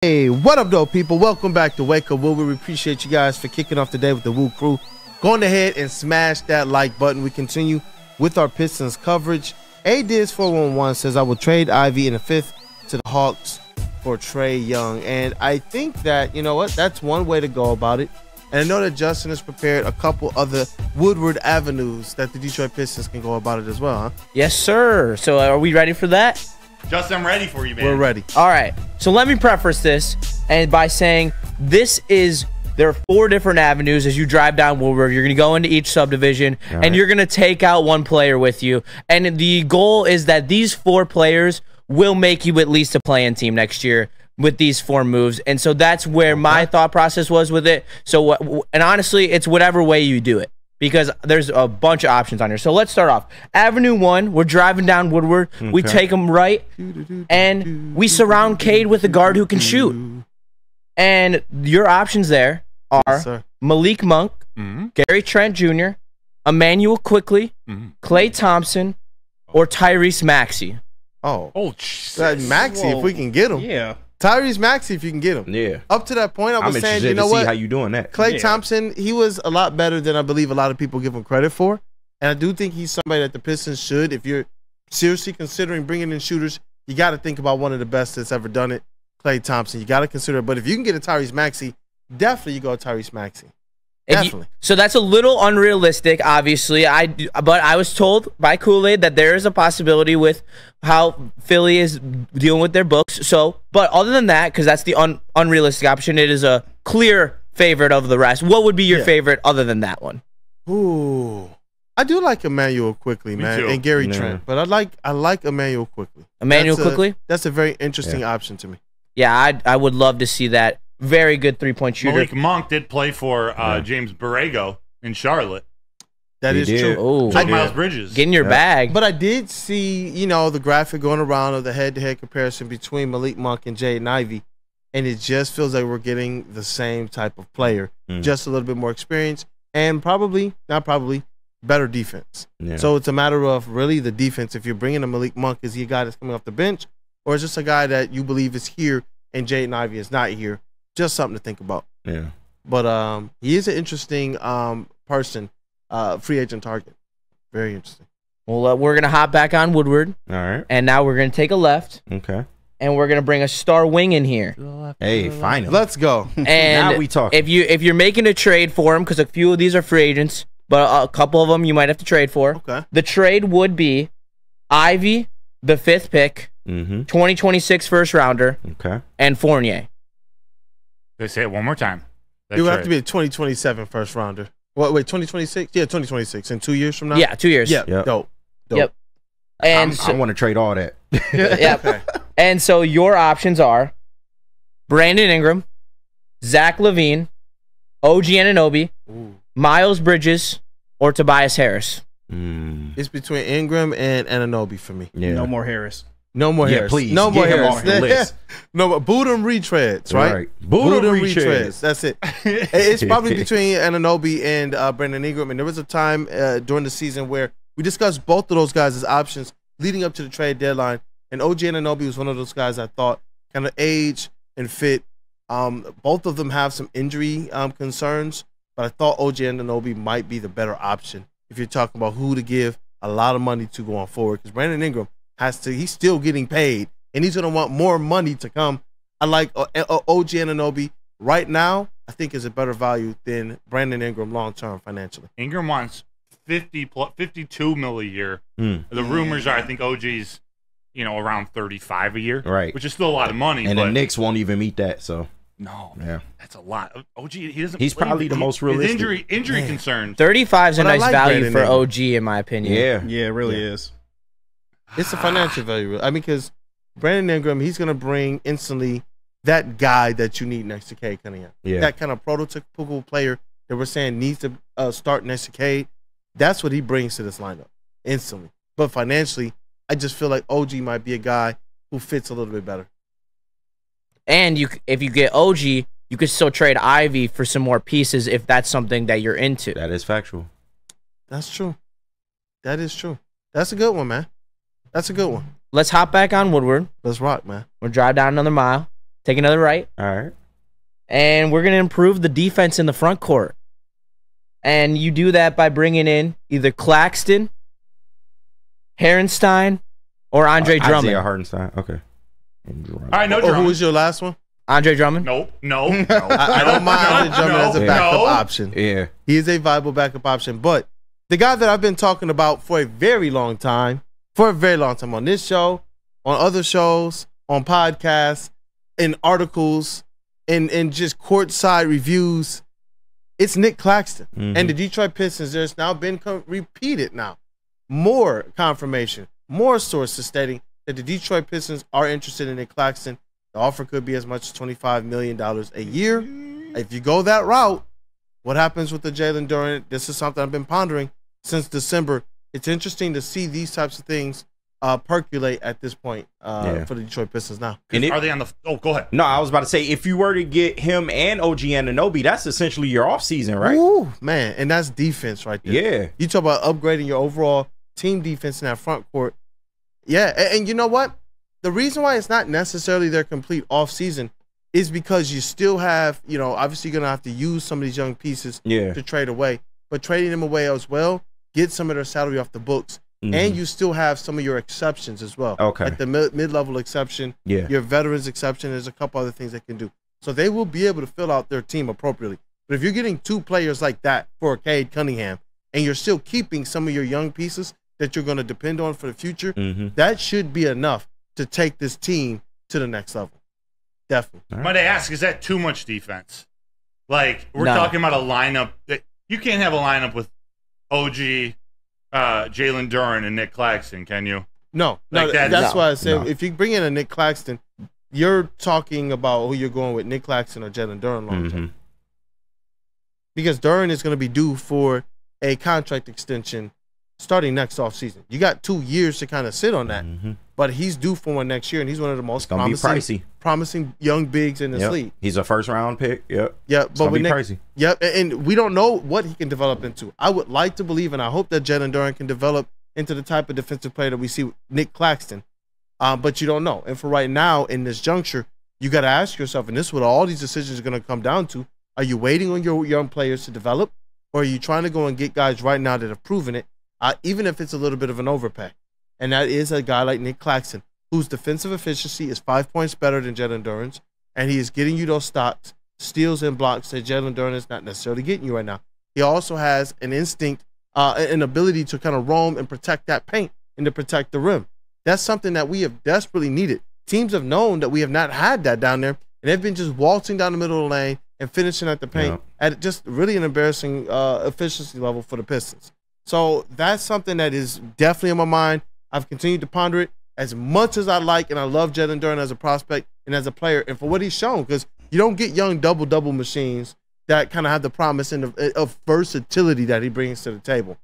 Hey, what up, though, people? Welcome back to Wake Up Woodward. We appreciate you guys for kicking off the day with the Woo crew. Go on ahead and smash that like button. We continue with our Pistons coverage. ADiz411 says, I will trade Ivy in the 5th to the Hawks for Trae Young. And I think that, you know what, that's one way to go about it. And I know that Justin has prepared a couple other Woodward avenues that the Detroit Pistons can go about it as well, huh? Yes, sir. So are we ready for that? Justin, I'm ready for you, man. We're ready. All right. So let me preface this and by saying there are 4 different avenues as you drive down Woodward. You're going to go into each subdivision, and you're going to take out one player with you. And the goal is that these 4 players will make you at least a play-in team next year with these 4 moves. And so that's where my thought process was with it. So, and honestly, it's whatever way you do it, because there's a bunch of options on here. So let's start off. Avenue 1, we're driving down Woodward. Okay. We take him right, and we surround Cade with a guard who can shoot. And your options there are Malik Monk, Gary Trent Jr., Emmanuel Quickly, Klay Thompson, or Tyrese Maxey. Maxey, if we can get him. Yeah. Tyrese Maxey, if you can get him. Yeah. Up to that point, I was saying, you know what? How you doing that? Klay Thompson, he was a lot better than I believe a lot of people give him credit for. And I do think he's somebody that the Pistons should. If you're seriously considering bringing in shooters, you got to think about one of the best that's ever done it, Klay Thompson. You got to consider it. But if you can get a Tyrese Maxey, definitely you go Tyrese Maxey. Definitely. So that's a little unrealistic, obviously. But I was told by Kool-Aid that there is a possibility with how Philly is dealing with their books. So, but other than that, because that's the unrealistic option, it is a clear favorite of the rest. What would be your favorite other than that one? Ooh, I do like Emmanuel Quickly, man, and Gary Trent. But I like Emmanuel Quickly. Quickly? That's a very interesting option to me. Yeah, I would love to see that. Very good three-point shooter. Malik Monk did play for James Borrego in Charlotte. That is true. Oh, Miles Bridges. Get in your bag. But I did see, you know, the graphic going around of the head-to-head comparison between Malik Monk and Jaden Ivey, and it just feels like we're getting the same type of player, just a little bit more experience, and better defense. So it's a matter of really the defense. If you're bringing a Malik Monk, is he a guy that's coming off the bench, or is this a guy that you believe is here and Jaden Ivey is not here? Just something to think about. Yeah. But he is an interesting person, free agent target. Very interesting. Well, we're going to hop back on Woodward. All right. And now we're going to take a left. Okay. And we're going to bring a star wing in here. Hey, finally. Let's go. And now we talk. If you're making a trade for him, because a few of these are free agents, but a couple of them you might have to trade for. Okay. The trade would be Ivy, the 5th pick, 2026 first rounder, and Fournier. They say it one more time. It would have to be a 2027 first rounder. Wait, 2026? Yeah, 2026. In 2 years from now? Yeah, 2 years. Yeah, dope. Yep. And I want to trade all that. Yep. Okay. And so your options are Brandon Ingram, Zach LaVine, OG Anunoby, Miles Bridges, or Tobias Harris. It's between Ingram and Anunoby for me. Yeah. No more Harris. No more Harris. Please. No more Harris. No more. Boot and retreads, right? Boot and retreads. That's it. It's probably between Anunoby and Brandon Ingram. And there was a time during the season where we discussed both of those guys as options leading up to the trade deadline. And OG Anunoby was one of those guys I thought kind of age and fit. Both of them have some injury concerns, but I thought OG Anunoby might be the better option if you're talking about who to give a lot of money to going forward. Because Brandon Ingram he's still getting paid, and he's going to want more money to come. I like OG Anunoby right now, I think is a better value than Brandon Ingram long-term financially. Ingram wants 52 mil a year. The rumors are I think OG's, around 35 a year. Right. Which is still a lot of money. And the Knicks won't even meet that, so. No. Yeah. That's a lot. OG, he's probably the most realistic. His injury concerns. 35 is a nice value Brandon for Ingram. OG, in my opinion. Yeah, it really is. It's a financial value. I mean, because Brandon Ingram, he's going to bring instantly that guy that you need next to Cade Cunningham. Yeah. That kind of prototypical player that we're saying needs to start next to Cade. That's what he brings to this lineup instantly. But financially, I just feel like OG might be a guy who fits a little bit better. And if you get OG, you could still trade Ivy for some more pieces if that's something that you're into. That is factual. That's true. That is true. That's a good one, man. That's a good one. Let's hop back on Woodward. Let's rock, man. We'll drive down another mile. Take another right. All right. And we're going to improve the defense in the front court. And you do that by bringing in either Claxton, Herrenstein, or Andre Drummond. Isaiah Hartenstein. Okay. All right, no Drummond. Who was your last one? Andre Drummond? Nope. No. I don't mind Andre Drummond as a backup option. Yeah. He is a viable backup option. But the guy that I've been talking about for a very long time on this show, on other shows, on podcasts, in articles, in just courtside reviews, it's Nick Claxton. And the Detroit Pistons, there's now been repeated now. More confirmation, more sources stating that the Detroit Pistons are interested in Nick Claxton. The offer could be as much as $25 million a year. If you go that route, what happens with the Jalen Duren? This is something I've been pondering since December. It's interesting to see these types of things percolate at this point for the Detroit Pistons now. Are they on the – oh, go ahead. No, I was about to say, if you were to get him and OG Anunoby, that's essentially your offseason, right? Ooh, man, and that's defense right there. Yeah. You talk about upgrading your overall team defense in that front court. Yeah, and you know what? The reason why it's not necessarily their complete offseason is because you still have, obviously you're going to have to use some of these young pieces to trade away. But trading them away as well, get some of their salary off the books. And you still have some of your exceptions as well. Okay. Like the mid-level exception, your veterans exception, there's a couple other things they can do. So they will be able to fill out their team appropriately. But if you're getting two players like that for Cade Cunningham, and you're still keeping some of your young pieces that you're going to depend on for the future, that should be enough to take this team to the next level. Definitely. Might I ask, is that too much defense? Like, we're talking about a lineup that you can't have a lineup with OG, Jalen Duren, and Nick Claxton, can you? No. That's why I said if you bring in a Nick Claxton, you're talking about who you're going with, Nick Claxton or Jalen Duren long term. Because Duren is going to be due for a contract extension starting next offseason. You got 2 years to kind of sit on that. But he's due for one next year, and he's one of the most promising young bigs in this league. He's a first-round pick. Yep. Yeah, but with Nick, pricey. Yep, and we don't know what he can develop into. I would like to believe, and I hope that Jalen Duren can develop into the type of defensive player that we see with Nick Claxton. But you don't know. And for right now, in this juncture, you got to ask yourself, and this is what all these decisions are going to come down to, are you waiting on your young players to develop, or are you trying to go and get guys right now that have proven it, even if it's a little bit of an overpay? And that is a guy like Nick Claxton, whose defensive efficiency is 5 points better than Jalen Duren's, and he is getting you those stops, steals, and blocks that Jalen Duren is not necessarily getting you right now. He also has an instinct, an ability to kind of roam and protect that paint and to protect the rim. That's something that we have desperately needed. Teams have known that we have not had that down there, and they've been just waltzing down the middle of the lane and finishing at the paint at just really an embarrassing efficiency level for the Pistons. So that's something that is definitely in my mind. I've continued to ponder it as much as I like, and I love Jalen Duren as a prospect and as a player, and for what he's shown, because you don't get young double-double machines that kind of have the promise and of versatility that he brings to the table.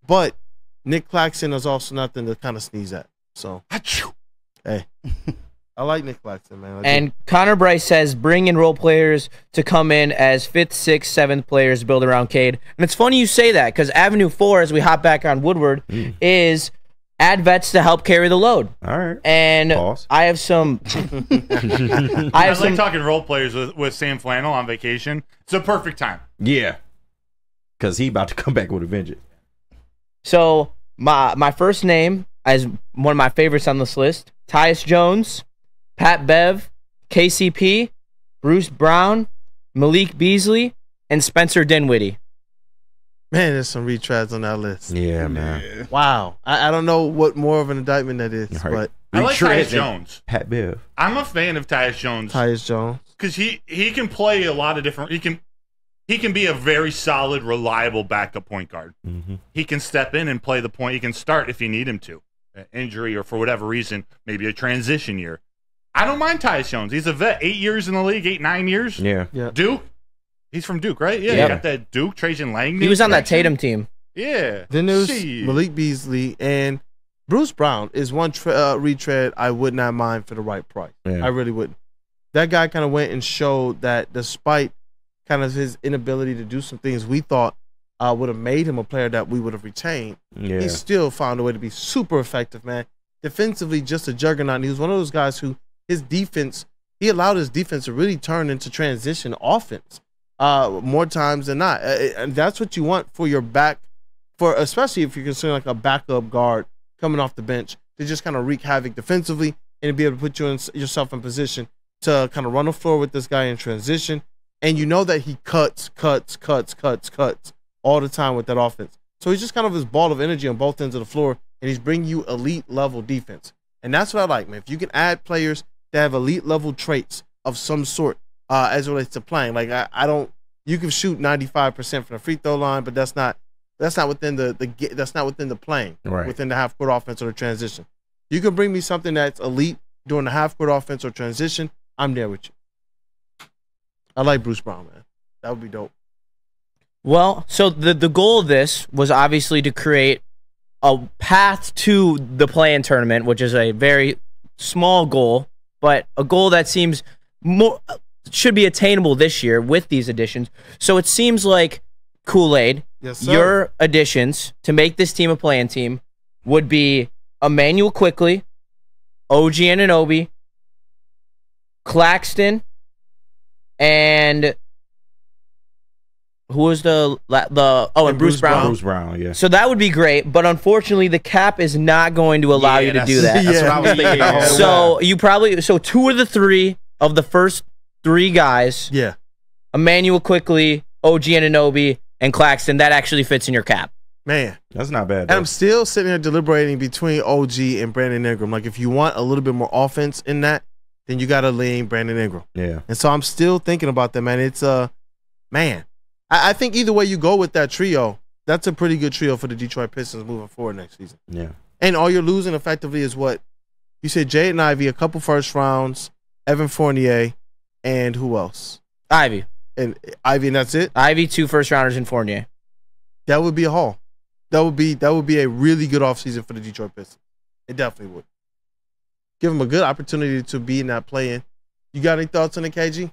But Nick Claxton is also nothing to kind of sneeze at. So, hey, I like Nick Claxton, man. And Connor Bryce says, bring in role players to come in as 5th, 6th, 7th players to build around Cade. And it's funny you say that, because Avenue 4, as we hop back on Woodward, is add vets to help carry the load. All right. And I have some. I like talking role players with Sam Flannel on vacation. It's a perfect time. Yeah. Because he about to come back with a vengeance. So my first name, as one of my favorites on this list, Tyus Jones, Pat Bev, KCP, Bruce Brown, Malik Beasley, and Spencer Dinwiddie. Man, there's some retreads on that list. Yeah, man. Wow. I don't know what more of an indictment that is, but I like Tyus Jones. Pat Bev. I'm a fan of Tyus Jones. Because he can play a lot of different. He can be a very solid, reliable backup point guard. He can step in and play the point. He can start if you need him to. Injury or for whatever reason, maybe a transition year. I don't mind Tyus Jones. He's a vet. 8 years in the league, 8, 9 years. Yeah. Duke. He's from Duke, right? Yeah. You got that Duke, Trajan Langdon. He was on that Tatum team. Yeah. Then there's Malik Beasley, and Bruce Brown is one retread I would not mind for the right price. Yeah. I really wouldn't. That guy kind of went and showed that despite kind of his inability to do some things we thought would have made him a player that we would have retained, he still found a way to be super effective, man. Defensively, just a juggernaut. He was one of those guys who his defense he allowed his defense to really turn into transition offense more times than not. And that's what you want for your back, especially if you're considering like a backup guard coming off the bench to just kind of wreak havoc defensively and be able to put yourself in position to kind of run the floor with this guy in transition. And you know that he cuts all the time with that offense. So he's just kind of this ball of energy on both ends of the floor, and he's bringing you elite level defense. And that's what I like, man. If you can add players that have elite level traits of some sort as it relates to playing, like you can shoot 95% from the free throw line, but that's not within the playing, right, within the half court offense or the transition. You can bring me something that's elite during the half court offense or transition, I'm there with you. I like Bruce Brown, man. That would be dope. Well, so the goal of this was obviously to create a path to the play-in tournament, which is a very small goal, but a goal that seems should be attainable this year with these additions. So it seems like Kool-Aid, yes, sir, your additions to make this team a play-in team would be Emmanuel Quickley, OG Anunoby, Claxton, and who was and Bruce Brown. Bruce Brown, yeah. So that would be great, but unfortunately the cap is not going to allow you to do that. That's what I was thinking. So two of the three of the first three guys, yeah, Emmanuel Quickley, OG Anunoby, and Claxton, that actually fits in your cap. Man, that's not bad. And I'm still sitting here deliberating between OG and Brandon Ingram. Like, if you want a little bit more offense in that, then you got to lean Brandon Ingram. Yeah. And so I'm still thinking about that, man. It's man, I think either way you go with that trio, that's a pretty good trio for the Detroit Pistons moving forward next season. Yeah. And all you're losing effectively is what you said: Jaden Ivey, a couple first rounds, Evan Fournier, and who else? Ivy, and that's it. Ivy, 2 first rounders, and Fournier. That would be a haul. That would be a really good offseason for the Detroit Pistons. It definitely would. Give them a good opportunity to be in that play-in. You got any thoughts on it, KG?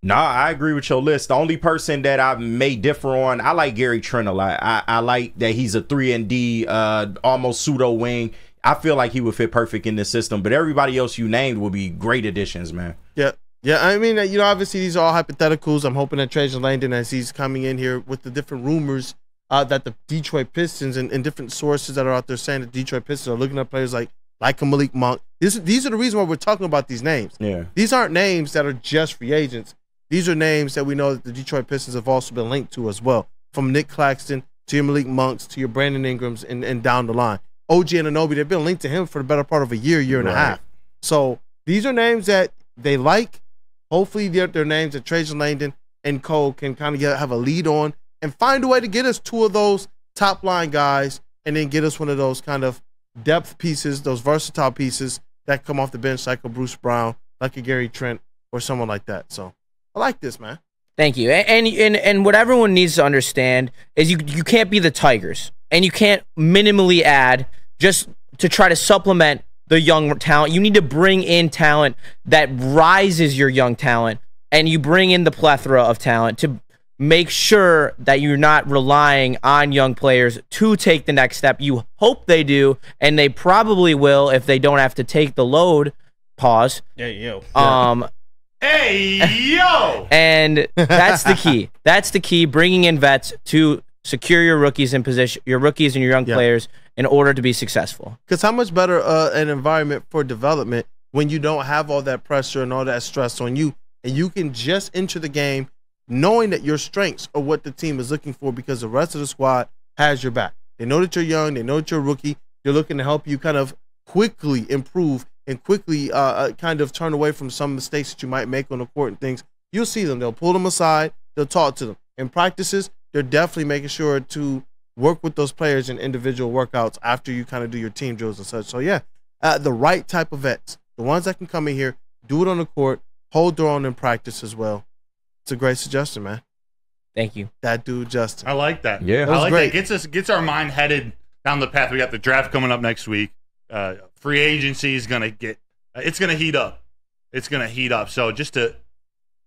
No, I agree with your list. The only person that I may differ on, I like Gary Trent a lot. I like that he's a 3-and-D, almost pseudo wing. I feel like he would fit perfect in this system. But everybody else you named would be great additions, man. Yeah. Yeah, I mean, obviously these are all hypotheticals. I'm hoping that Trajan Langdon, as he's coming in here with the different rumors that the Detroit Pistons and different sources that are out there saying that Detroit Pistons are looking at players like a Malik Monk. These are the reason why we're talking about these names. Yeah. These aren't names that are just free agents. These are names that we know that the Detroit Pistons have also been linked to as well. From Nick Claxton to your Malik Monks to your Brandon Ingrams and down the line. OG Anunoby, they've been linked to him for the better part of a year and a half. So these are names that they like. Hopefully they're names that Trajan Langdon and Cole can kind of have a lead on and find a way to get us 2 of those top line guys and then get us one of those kind of depth pieces, those versatile pieces that come off the bench like a Bruce Brown, like a Gary Trent, or someone like that. So I like this, man. Thank you. And what everyone needs to understand is you can't be the Tigers, and you can't minimally add just to try to supplement the young talent. You need to bring in talent that rises your young talent, and you bring in the plethora of talent to make sure that you're not relying on young players to take the next step. You hope they do, and they probably will if they don't have to take the load. Pause. Hey, yo. Hey, yo! And that's the key. That's the key, bringing in vets to secure your rookies in position, your rookies and your young players in order to be successful. Because how much better an environment for development when you don't have all that pressure and all that stress on you, and you can just enter the game knowing that your strengths are what the team is looking for because the rest of the squad has your back. They know that you're young. They know that you're a rookie. They're looking to help you kind of quickly improve and quickly kind of turn away from some mistakes that you might make on the court and things. You'll see them. They'll pull them aside. They'll talk to them. In practices, they're definitely making sure to work with those players in individual workouts after you kind of do your team drills and such. So, yeah, the right type of vets, the ones that can come in here, do it on the court, hold their own in practice as well. It's a great suggestion, man. Thank you. That dude, Justin. I like that. Yeah. I like great. that. Gets our mind headed down the path. We got the draft coming up next week. Free agency is going to it's going to heat up. It's going to heat up. So just to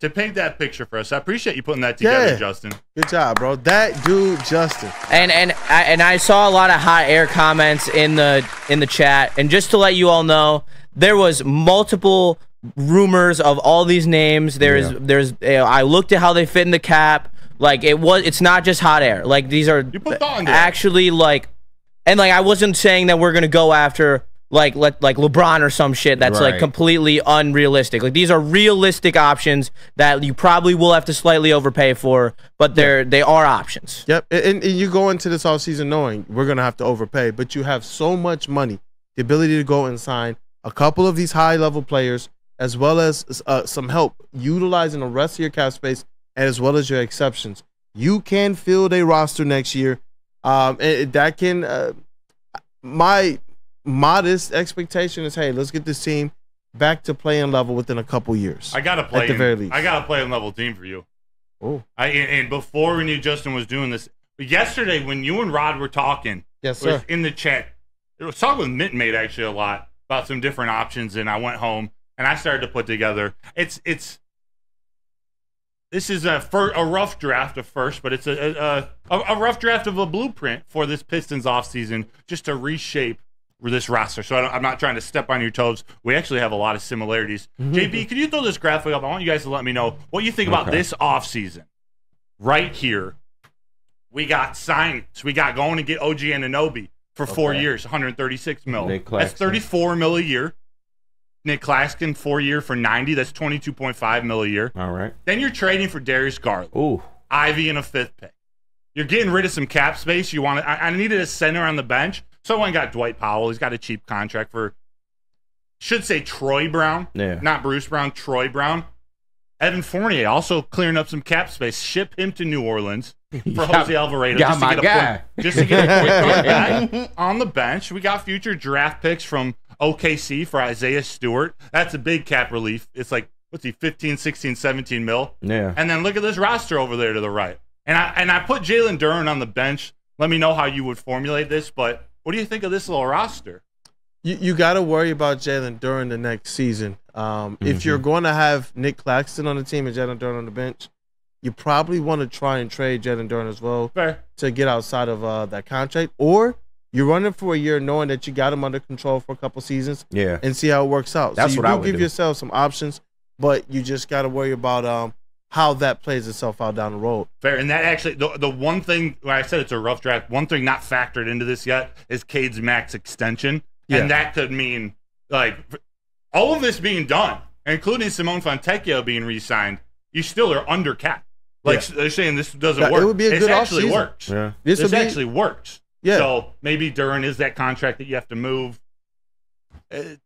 paint that picture for us, I appreciate you putting that together, Justin. Good job, bro. That dude, Justin. And I saw a lot of hot air comments in the chat. And just to let you all know, there was multiple rumors of all these names. There's I looked at how they fit in the cap. Like it's not just hot air. Like these are actually like, and like I wasn't saying that we're gonna go after like LeBron or some shit that's like completely unrealistic. Like these are realistic options that you probably will have to slightly overpay for, but they are options. Yep, and you go into this offseason knowing we're gonna have to overpay, but you have so much money, the ability to go and sign a couple of these high-level players, as well as some help utilizing the rest of your cap space, and as well as your exceptions. You can field a roster next year, and that can. My modest expectation is, hey, let's get this team back to playing level within a couple years. I gotta play at the very least. I gotta play a level team for you. Oh, and before we knew Justin was doing this, yesterday when you and Rod were talking, yes, sir, in the chat, it was talking with Mint Mate actually a lot about some different options, and I went home and I started to put together. This is a rough draft of first, but it's a rough draft of a blueprint for this Pistons offseason just to reshape this roster. So I'm not trying to step on your toes. We actually have a lot of similarities. JB, could you throw this graphic up? I want you guys to let me know what you think about this offseason. Right here, we got signings. We got going to get OG Anunoby for 4 years, $136 million. That's $34 million a year. Nick Claxton, 4 year for $90. That's $22.5 million a year. All right. Then you're trading for Darius Garland. Ooh. Ivy and a 5th pick. You're getting rid of some cap space. I needed a center on the bench. So I went and got Dwight Powell. He's got a cheap contract for, should say Troy Brown. Yeah. Not Bruce Brown, Troy Brown. Evan Fournier also clearing up some cap space. Ship him to New Orleans for Jose Alvarado. Just to get a quick guard back on the bench. We got future draft picks from OKC for Isaiah Stewart. That's a big cap relief. It's like, what's he, 15, 16, 17 mil? Yeah. And then look at this roster over there to the right. And I put Jalen Duren on the bench. Let me know how you would formulate this, but what do you think of this little roster? You got to worry about Jalen Duren the next season. If you're going to have Nick Claxton on the team and Jalen Duren on the bench, you probably want to try and trade Jalen Duren as well to get outside of that contract. Or you're running for a year knowing that you got him under control for a couple seasons and see how it works out. That's so what I you would do give do. yourself some options, but you just got to worry about how that plays itself out down the road. Fair. And that actually, the one thing, when I said it's a rough draft, one thing not factored into this yet is Cade's max extension. Yeah. And that could mean, like, all of this being done, including Simone Fontecchio being re-signed, you still are under cap. Like, they're saying this doesn't work. It would be a good actually offseason. Works. Yeah. This actually works. Yeah. So maybe Duren is that contract that you have to move.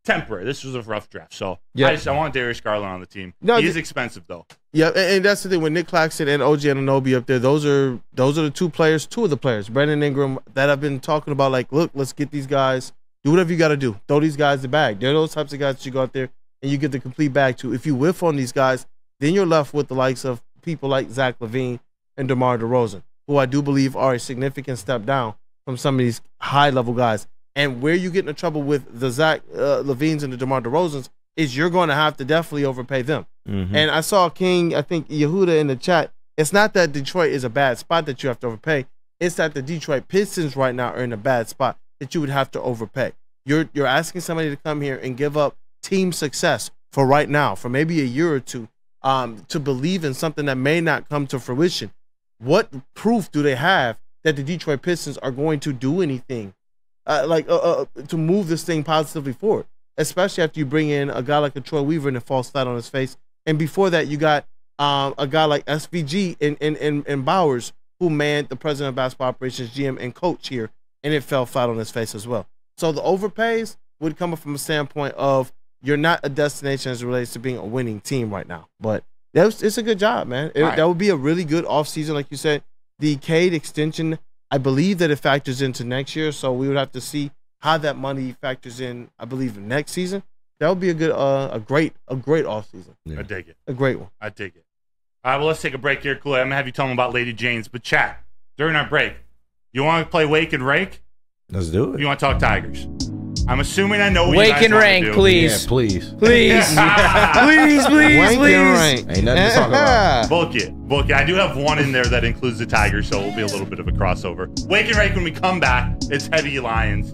Temporary. This was a rough draft. So I want Darius Garland on the team. No, he is expensive, though. Yeah, and that's the thing. With Nick Claxton and OG Anunoby up there, those are the two of the players, Brandon Ingram, that I've been talking about. Like, look, let's get these guys. Do whatever you got to do. Throw these guys the bag. They're those types of guys that you go out there and you get the complete bag to. If you whiff on these guys, then you're left with the likes of people like Zach LaVine and DeMar DeRozan, who I do believe are a significant step down from some of these high-level guys. And where you get into trouble with the Zach LaVines and the DeMar DeRozans is you're going to have to definitely overpay them. And I saw King, I think Yehuda in the chat. It's not that Detroit is a bad spot that you have to overpay. It's that the Detroit Pistons right now are in a bad spot that you would have to overpay. You're asking somebody to come here and give up team success for right now, for maybe a year or two, to believe in something that may not come to fruition. What proof do they have that the Detroit Pistons are going to do anything to move this thing positively forward, especially after you bring in a guy like a Troy Weaver and it falls flat on his face? And before that, you got a guy like SVG and Bowers, who manned the president of basketball operations, GM, and coach here, and it fell flat on his face as well. So the overpays would come from a standpoint of you're not a destination as it relates to being a winning team right now. But it's a good job, man. That would be a really good offseason, like you said. The Cade extension, I believe that it factors into next year, so we would have to see how that money factors in, I believe, next season. That would be a good, a great offseason. Yeah. I dig it. A great one. I dig it. All right, well, let's take a break here, Kool-Aid. I'm going to have you tell them about Lady Jane's. But chat, during our break, you want to play Wake and Rake? Let's do it. You want to talk Tigers? I'm assuming I know what Wake you guys and rank, do. please. Yeah, please. Please. Please. Rank. Ain't nothing to talk about. Book it. I do have one in there that includes the Tigers, so it'll be a little bit of a crossover. Wake and Rake when we come back. It's Heavy Lions.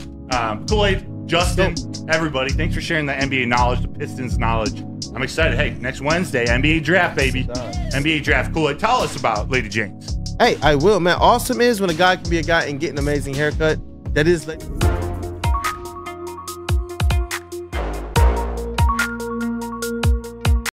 Kool-Aid, Justin, everybody, thanks for sharing the NBA knowledge, the Pistons knowledge. I'm excited. Hey, next Wednesday, NBA draft, baby. NBA draft. Cool. Tell us about Lady James. Hey, I will, man. Awesome is when a guy can be a guy and get an amazing haircut. That is like